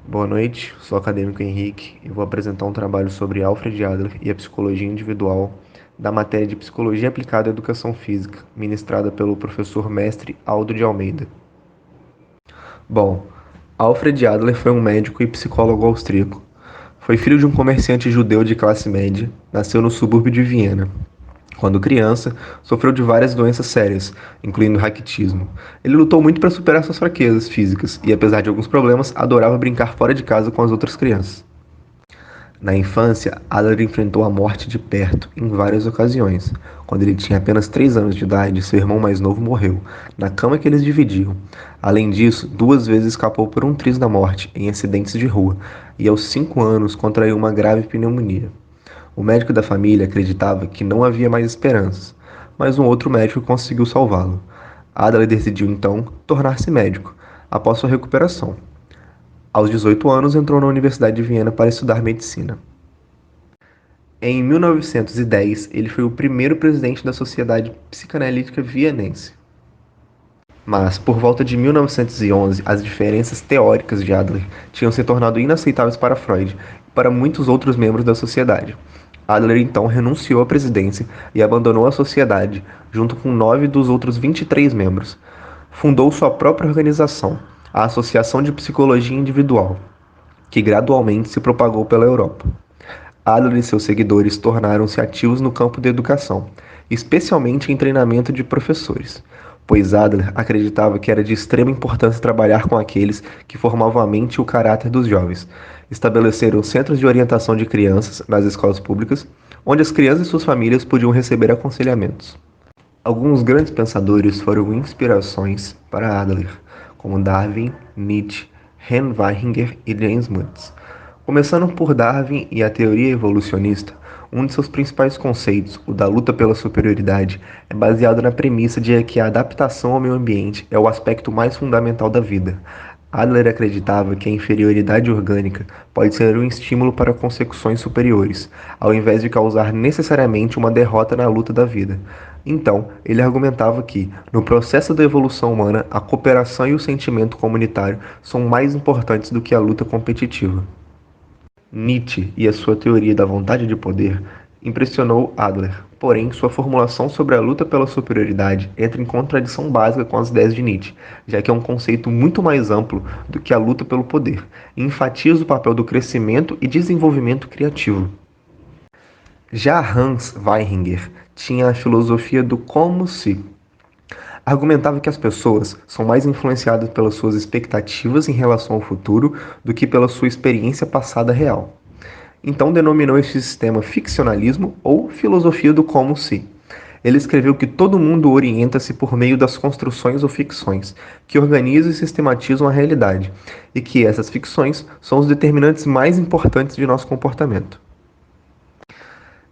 Boa noite, sou o acadêmico Henrique e vou apresentar um trabalho sobre Alfred Adler e a psicologia individual da matéria de Psicologia Aplicada à Educação Física, ministrada pelo professor mestre Aldo de Almeida. Bom, Alfred Adler foi um médico e psicólogo austríaco. Foi filho de um comerciante judeu de classe média, nasceu no subúrbio de Viena. Quando criança, sofreu de várias doenças sérias, incluindo raquitismo. Ele lutou muito para superar suas fraquezas físicas e, apesar de alguns problemas, adorava brincar fora de casa com as outras crianças. Na infância, Adler enfrentou a morte de perto em várias ocasiões. Quando ele tinha apenas 3 anos de idade, seu irmão mais novo morreu, na cama que eles dividiam. Além disso, 2 vezes escapou por um triz da morte em acidentes de rua, e aos 5 anos contraiu uma grave pneumonia. O médico da família acreditava que não havia mais esperanças, mas um outro médico conseguiu salvá-lo. Adler decidiu então tornar-se médico, após sua recuperação. Aos 18 anos, entrou na Universidade de Viena para estudar medicina. Em 1910, ele foi o primeiro presidente da Sociedade Psicanalítica Vienense. Mas, por volta de 1911, as diferenças teóricas de Adler tinham se tornado inaceitáveis para Freud e para muitos outros membros da sociedade. Adler então renunciou à presidência e abandonou a sociedade, junto com 9 dos outros 23 membros. Fundou sua própria organização, a Associação de Psicologia Individual, que gradualmente se propagou pela Europa. Adler e seus seguidores tornaram-se ativos no campo da educação, especialmente em treinamento de professores, pois Adler acreditava que era de extrema importância trabalhar com aqueles que formavam a mente e o caráter dos jovens. Estabeleceram centros de orientação de crianças nas escolas públicas, onde as crianças e suas famílias podiam receber aconselhamentos. Alguns grandes pensadores foram inspirações para Adler, como Darwin, Nietzsche, Hen Weininger e James Mutz. Começando por Darwin e a teoria evolucionista, um de seus principais conceitos, o da luta pela superioridade, é baseado na premissa de que a adaptação ao meio ambiente é o aspecto mais fundamental da vida. Adler acreditava que a inferioridade orgânica pode ser um estímulo para consecuções superiores, ao invés de causar necessariamente uma derrota na luta da vida. Então, ele argumentava que, no processo da evolução humana, a cooperação e o sentimento comunitário são mais importantes do que a luta competitiva. Nietzsche e a sua teoria da vontade de poder impressionou Adler, porém sua formulação sobre a luta pela superioridade entra em contradição básica com as ideias de Nietzsche, já que é um conceito muito mais amplo do que a luta pelo poder, e enfatiza o papel do crescimento e desenvolvimento criativo. Já Hans Weininger tinha a filosofia do como se. Argumentava que as pessoas são mais influenciadas pelas suas expectativas em relação ao futuro do que pela sua experiência passada real. Então denominou este sistema ficcionalismo ou filosofia do como se. Ele escreveu que todo mundo orienta-se por meio das construções ou ficções, que organizam e sistematizam a realidade, e que essas ficções são os determinantes mais importantes de nosso comportamento.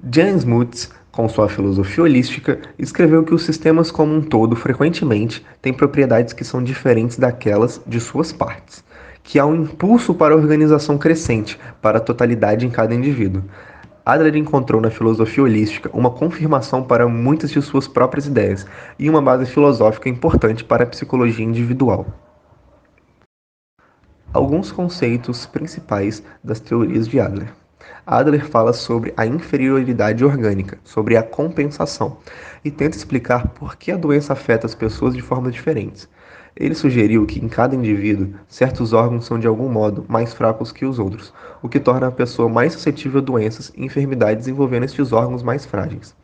Jan Smuts, com sua filosofia holística, escreveu que os sistemas como um todo frequentemente têm propriedades que são diferentes daquelas de suas partes, que há um impulso para a organização crescente, para a totalidade em cada indivíduo. Adler encontrou na filosofia holística uma confirmação para muitas de suas próprias ideias e uma base filosófica importante para a psicologia individual. Alguns conceitos principais das teorias de Adler. Adler fala sobre a inferioridade orgânica, sobre a compensação, e tenta explicar por que a doença afeta as pessoas de formas diferentes. Ele sugeriu que em cada indivíduo, certos órgãos são de algum modo mais fracos que os outros, o que torna a pessoa mais suscetível a doenças e enfermidades envolvendo estes órgãos mais frágeis.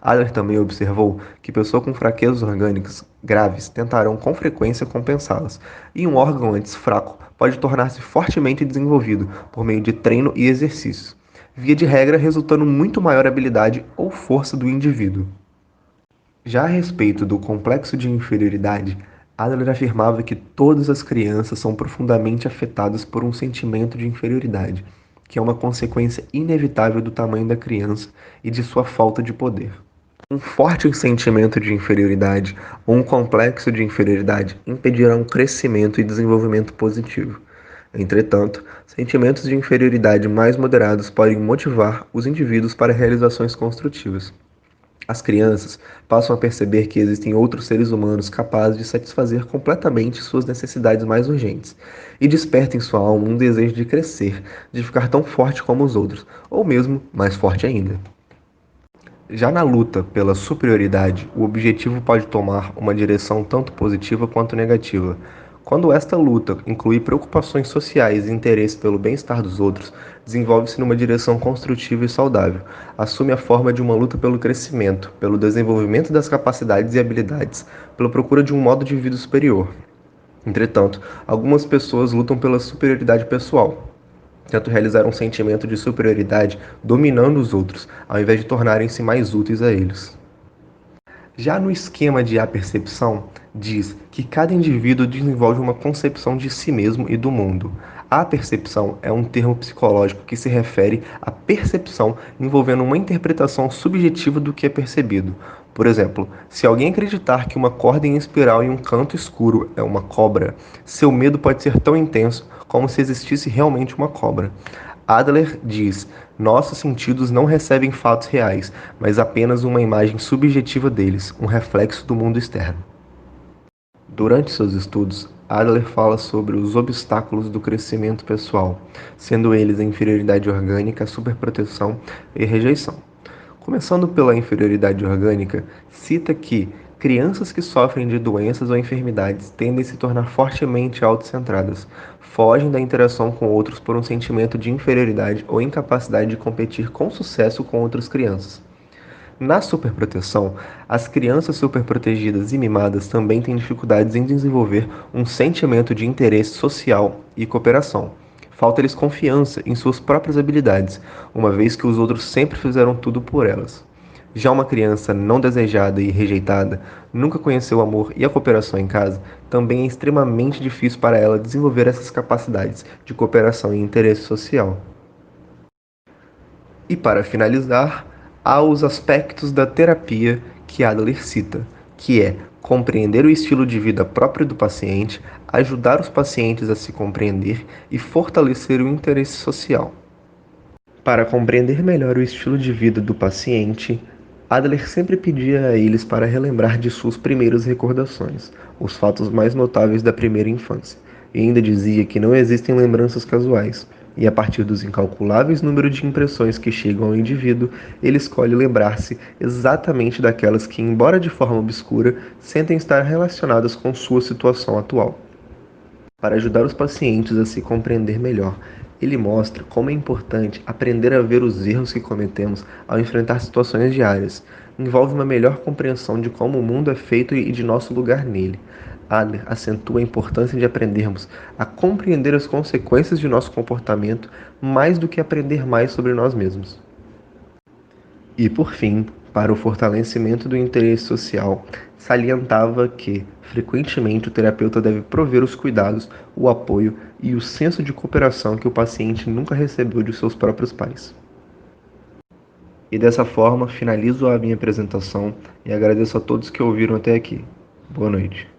Adler também observou que pessoas com fraquezas orgânicas graves tentarão com frequência compensá-las, e um órgão antes fraco pode tornar-se fortemente desenvolvido por meio de treino e exercícios, via de regra resultando muito maior habilidade ou força do indivíduo. Já a respeito do complexo de inferioridade, Adler afirmava que todas as crianças são profundamente afetadas por um sentimento de inferioridade, que é uma consequência inevitável do tamanho da criança e de sua falta de poder. Um forte sentimento de inferioridade ou um complexo de inferioridade impedirá um crescimento e desenvolvimento positivo. Entretanto, sentimentos de inferioridade mais moderados podem motivar os indivíduos para realizações construtivas. As crianças passam a perceber que existem outros seres humanos capazes de satisfazer completamente suas necessidades mais urgentes, e desperta em sua alma um desejo de crescer, de ficar tão forte como os outros, ou mesmo mais forte ainda. Já na luta pela superioridade, o objetivo pode tomar uma direção tanto positiva quanto negativa. Quando esta luta inclui preocupações sociais e interesse pelo bem-estar dos outros, desenvolve-se numa direção construtiva e saudável. Assume a forma de uma luta pelo crescimento, pelo desenvolvimento das capacidades e habilidades, pela procura de um modo de vida superior. Entretanto, algumas pessoas lutam pela superioridade pessoal, tento realizar um sentimento de superioridade dominando os outros, ao invés de tornarem-se mais úteis a eles. Já no esquema de apercepção, diz que cada indivíduo desenvolve uma concepção de si mesmo e do mundo. A percepção é um termo psicológico que se refere à percepção envolvendo uma interpretação subjetiva do que é percebido. Por exemplo, se alguém acreditar que uma corda em espiral em um canto escuro é uma cobra, seu medo pode ser tão intenso como se existisse realmente uma cobra. Adler diz: nossos sentidos não recebem fatos reais, mas apenas uma imagem subjetiva deles, um reflexo do mundo externo. Durante seus estudos, Adler fala sobre os obstáculos do crescimento pessoal, sendo eles a inferioridade orgânica, a superproteção e a rejeição. Começando pela inferioridade orgânica, cita que crianças que sofrem de doenças ou enfermidades tendem a se tornar fortemente autocentradas, fogem da interação com outros por um sentimento de inferioridade ou incapacidade de competir com sucesso com outras crianças. Na superproteção, as crianças superprotegidas e mimadas também têm dificuldades em desenvolver um sentimento de interesse social e cooperação. Falta-lhes confiança em suas próprias habilidades, uma vez que os outros sempre fizeram tudo por elas. Já uma criança não desejada e rejeitada, nunca conheceu o amor e a cooperação em casa, também é extremamente difícil para ela desenvolver essas capacidades de cooperação e interesse social. E para finalizar, há os aspectos da terapia que Adler cita, que é compreender o estilo de vida próprio do paciente, ajudar os pacientes a se compreender e fortalecer o interesse social. Para compreender melhor o estilo de vida do paciente, Adler sempre pedia a eles para relembrar de suas primeiras recordações, os fatos mais notáveis da primeira infância, e ainda dizia que não existem lembranças casuais, e a partir dos incalculáveis números de impressões que chegam ao indivíduo, ele escolhe lembrar-se exatamente daquelas que, embora de forma obscura, sentem estar relacionadas com sua situação atual. Para ajudar os pacientes a se compreender melhor, ele mostra como é importante aprender a ver os erros que cometemos ao enfrentar situações diárias. Envolve uma melhor compreensão de como o mundo é feito e de nosso lugar nele. Adler acentua a importância de aprendermos a compreender as consequências de nosso comportamento mais do que aprender mais sobre nós mesmos. E, por fim, para o fortalecimento do interesse social, salientava que, frequentemente, o terapeuta deve prover os cuidados, o apoio e o senso de cooperação que o paciente nunca recebeu de seus próprios pais. E dessa forma, finalizo a minha apresentação e agradeço a todos que ouviram até aqui. Boa noite.